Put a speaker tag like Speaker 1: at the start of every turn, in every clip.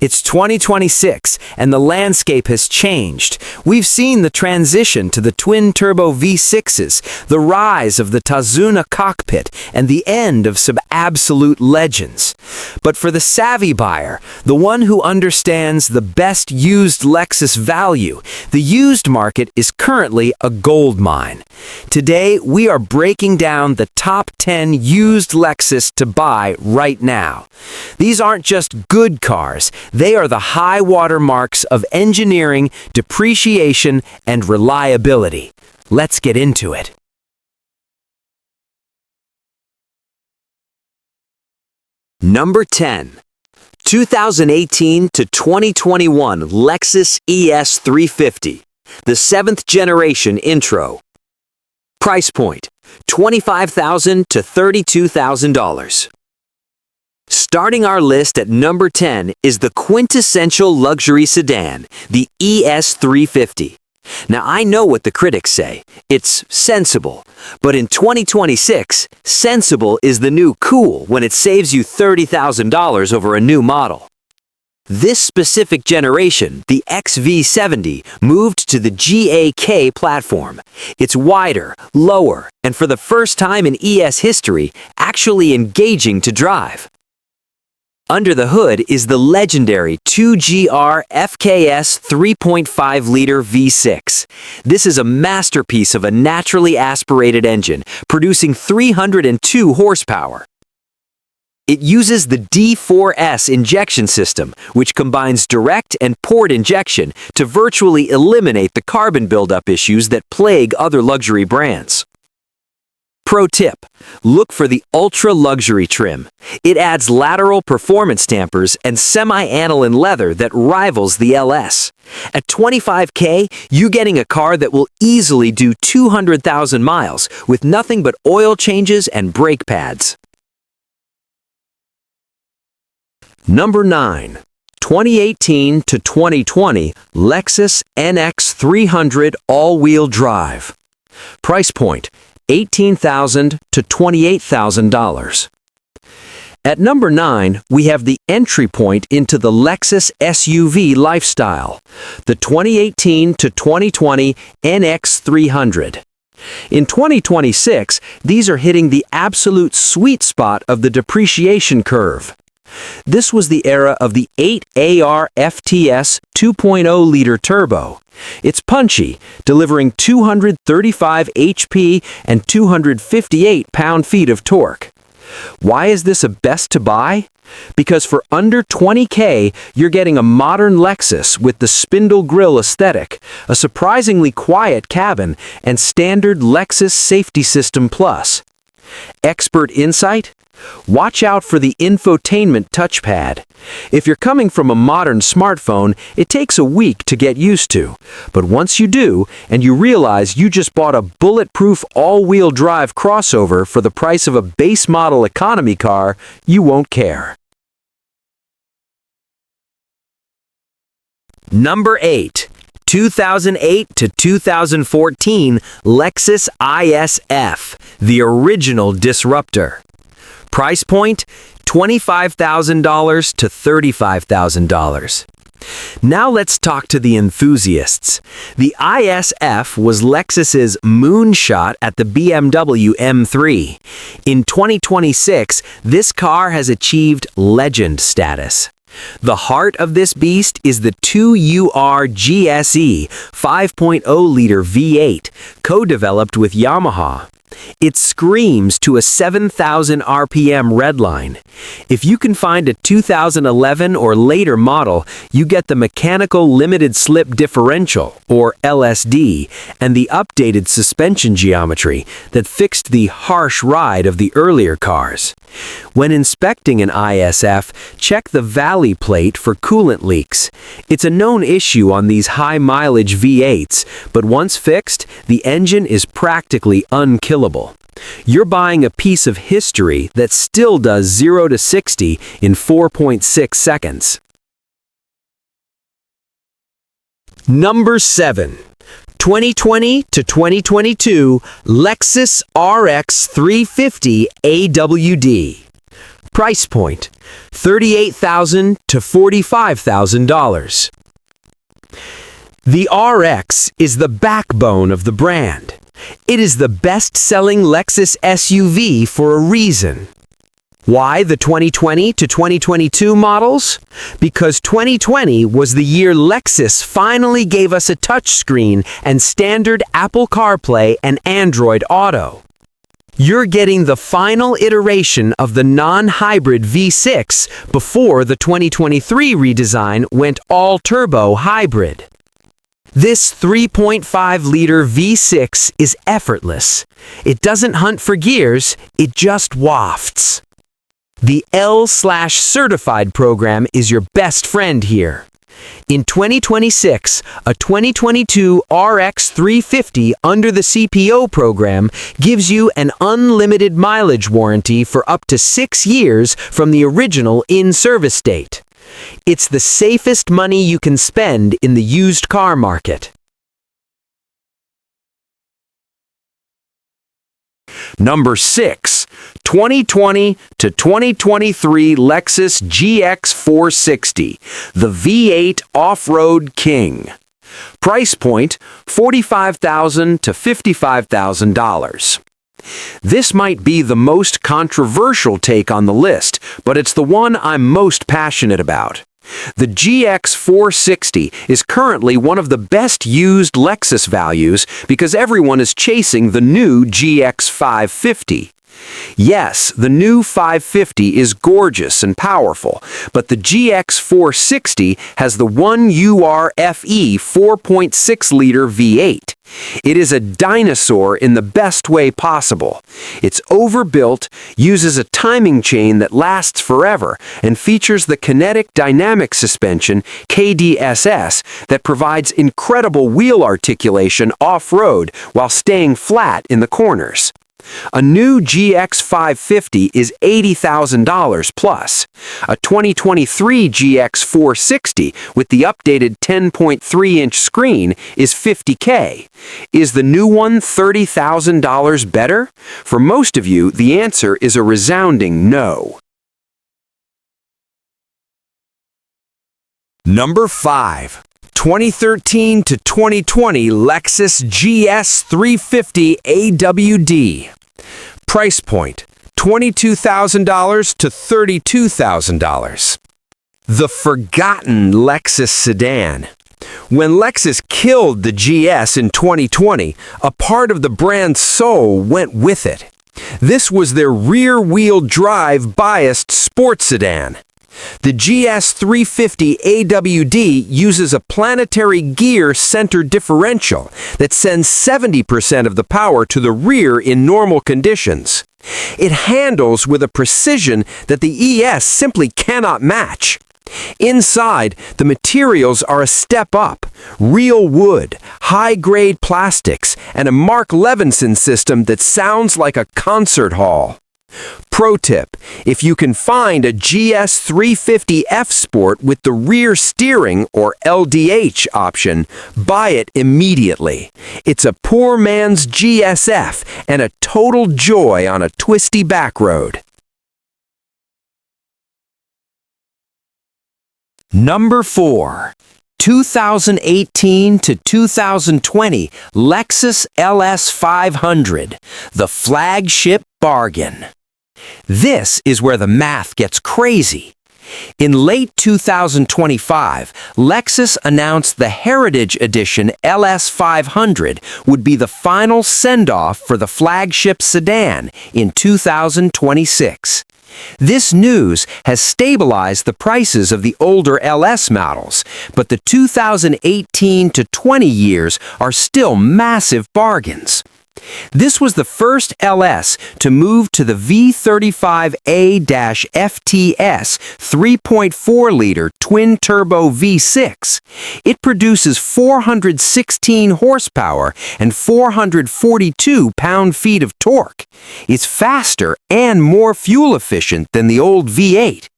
Speaker 1: It's 2026, and the landscape has changed. We've seen the transition to the twin-turbo V6s, the rise of the Tazuna cockpit, and the end of some absolute legends. But for the savvy buyer, the one who understands the best used Lexus value, the used market is currently a gold mine. Today, we are breaking down the top 10 used Lexus to buy right now. These aren't just good cars. They are the high water marks of engineering, depreciation, and reliability. Let's get into it. Number 10. 2018 to 2021 Lexus ES 350, the 7th generation intro. Price point, $25,000 to $32,000. Starting our list at number 10 is the quintessential luxury sedan, the ES 350. Now, I know what the critics say. It's sensible. But in 2026, sensible is the new cool when it saves you $30,000 over a new model. This specific generation, the XV70, moved to the GAK platform. It's wider, lower, and for the first time in ES history, actually engaging to drive. Under the hood is the legendary 2GR FKS 3.5-liter V6. This is a masterpiece of a naturally aspirated engine, producing 302 horsepower. It uses the D4S injection system, which combines direct and port injection to virtually eliminate the carbon buildup issues that plague other luxury brands. Pro tip, look for the ultra-luxury trim. It adds lateral performance dampers and semi-aniline leather that rivals the LS. At $25K, you're getting a car that will easily do 200,000 miles with nothing but oil changes and brake pads. Number 9. 2018 to 2020 Lexus NX 300 all-wheel drive. Price point, $18,000 to $28,000. At number 9, we have the entry point into the Lexus SUV lifestyle, the 2018 to 2020 NX 300. In 2026, these are hitting the absolute sweet spot of the depreciation curve. This was the era of the 8AR FTS 2.0-liter turbo. It's punchy, delivering 235 HP and 258 pound-feet of torque. Why is this a best to buy? Because for under $20K, you're getting a modern Lexus with the spindle grille aesthetic, a surprisingly quiet cabin, and standard Lexus Safety System Plus. Expert insight? Watch out for the infotainment touchpad. If you're coming from a modern smartphone, it takes a week to get used to. But once you do, and you realize you just bought a bulletproof all-wheel drive crossover for the price of a base model economy car, you won't care. Number 8. 2008 to 2014 Lexus IS F, the original disruptor. Price point, $25,000 to $35,000. Now let's talk to the enthusiasts. The IS F was Lexus's moonshot at the BMW M3. In 2026, this car has achieved legend status. The heart of this beast is the 2UR GSE 5.0-liter V8, co-developed with Yamaha. It screams to a 7,000 RPM redline. If you can find a 2011 or later model, you get the mechanical limited slip differential, or LSD, and the updated suspension geometry that fixed the harsh ride of the earlier cars. When inspecting an ISF, check the valley plate for coolant leaks. It's a known issue on these high-mileage V8s, but once fixed, the engine is practically unkillable. You're buying a piece of history that still does 0 to 60 in 4.6 seconds. Number 7. 2020 to 2022 Lexus RX 350 AWD. Price point, $38,000 to $45,000. The RX is the backbone of the brand. It is the best-selling Lexus SUV for a reason. Why the 2020 to 2022 models? Because 2020 was the year Lexus finally gave us a touchscreen and standard Apple CarPlay and Android Auto. You're getting the final iteration of the non-hybrid V6 before the 2023 redesign went all-turbo hybrid. This 3.5-liter V6 is effortless. It doesn't hunt for gears, it just wafts. The L/Certified program is your best friend here. In 2026, a 2022 RX 350 under the CPO program gives you an unlimited mileage warranty for up to 6 years from the original in-service date. It's the safest money you can spend in the used car market. Number 6. 2020 to 2023 Lexus GX 460, the V8 Off-Road King. Price point, $45,000 to $55,000. This might be the most controversial take on the list, but it's the one I'm most passionate about. The GX 460 is currently one of the best used Lexus values because everyone is chasing the new GX 550. Yes, the new 550 is gorgeous and powerful, but the GX 460 has the 1UR-FE 4.6-liter V8. It is a dinosaur in the best way possible. It's overbuilt, uses a timing chain that lasts forever, and features the kinetic dynamic suspension, KDSS, that provides incredible wheel articulation off-road while staying flat in the corners. A new GX 550 is $80,000 plus. A 2023 GX 460 with the updated 10.3-inch screen is $50K. Is the new one $30,000 better? For most of you, the answer is a resounding no. Number 5. 2013 to 2020 Lexus GS 350 AWD. Price point, $22,000 to $32,000. The forgotten Lexus sedan. When Lexus killed the GS in 2020, a part of the brand's soul went with it. This was their rear-wheel drive biased sports sedan. The GS 350 AWD uses a planetary gear center differential that sends 70% of the power to the rear in normal conditions. It handles with a precision that the ES simply cannot match. Inside, the materials are a step up: real wood, high-grade plastics, and a Mark Levinson system that sounds like a concert hall. Pro tip: if you can find a GS 350 F Sport with the rear steering or LDH option, buy it immediately. It's a poor man's GSF and a total joy on a twisty back road. Number 4. 2018 to 2020 Lexus LS 500, the flagship bargain. This is where the math gets crazy. In late 2025, Lexus announced the Heritage Edition LS 500 would be the final send-off for the flagship sedan in 2026. This news has stabilized the prices of the older LS models, but the 2018 to 20 years are still massive bargains. This was the first LS to move to the V35A-FTS 3.4-liter twin-turbo V6. It produces 416 horsepower and 442 pound-feet of torque. It's faster and more fuel-efficient than the old V8.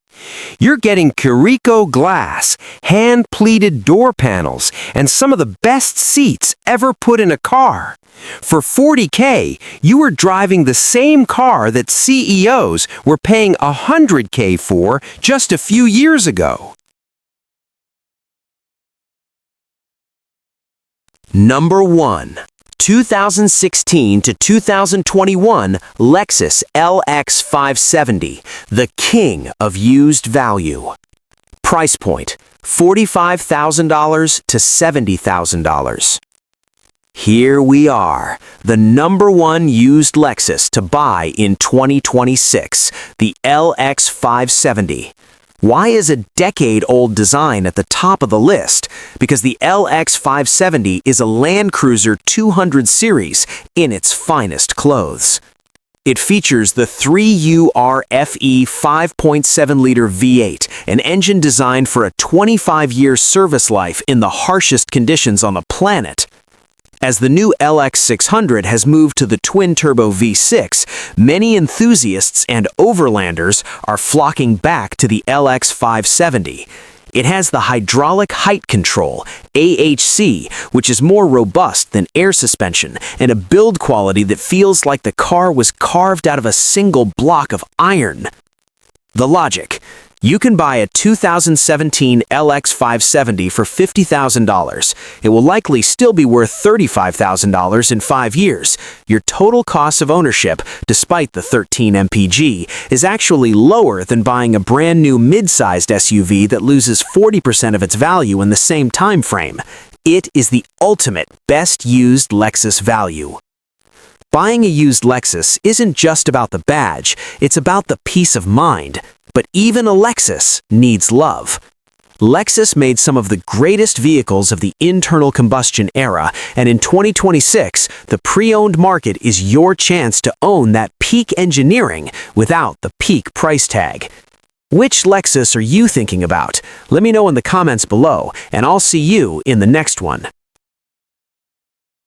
Speaker 2: You're getting Curico glass, hand-pleated door panels, and some of the best seats ever put in a car. For $40K, you are driving the same car that CEOs were paying $100K for just a few years ago.
Speaker 1: Number 1. 2016 to 2021 Lexus LX 570, the king of used value. Price point, $45,000 to $70,000. Here we are, the number 1 used Lexus to buy in 2026, the LX 570. Why is a decade-old design at the top of the list? Because the LX 570 is a Land Cruiser 200 series in its finest clothes. It features the 3URFE 5.7-liter V8, an engine designed for a 25-year service life in the harshest conditions on the planet. As the new LX 600 has moved to the twin-turbo V6, many enthusiasts and overlanders are flocking back to the LX 570. It has the hydraulic height control, AHC, which is more robust than air suspension, and a build quality that feels like the car was carved out of a single block of iron. The logic. You can buy a 2017 LX 570 for $50,000. It will likely still be worth $35,000 in 5 years. Your total cost of ownership, despite the 13 mpg, is actually lower than buying a brand new mid-sized SUV that loses 40% of its value in the same time frame. It is the ultimate best used Lexus value. Buying a used Lexus isn't just about the badge, it's about the peace of mind. But even a Lexus needs love. Lexus made some of the greatest vehicles of the internal combustion era, and in 2026, the pre-owned market is your chance to own that peak engineering without the peak price tag. Which Lexus are you thinking about? Let me know in the comments below, and I'll see you in the next one.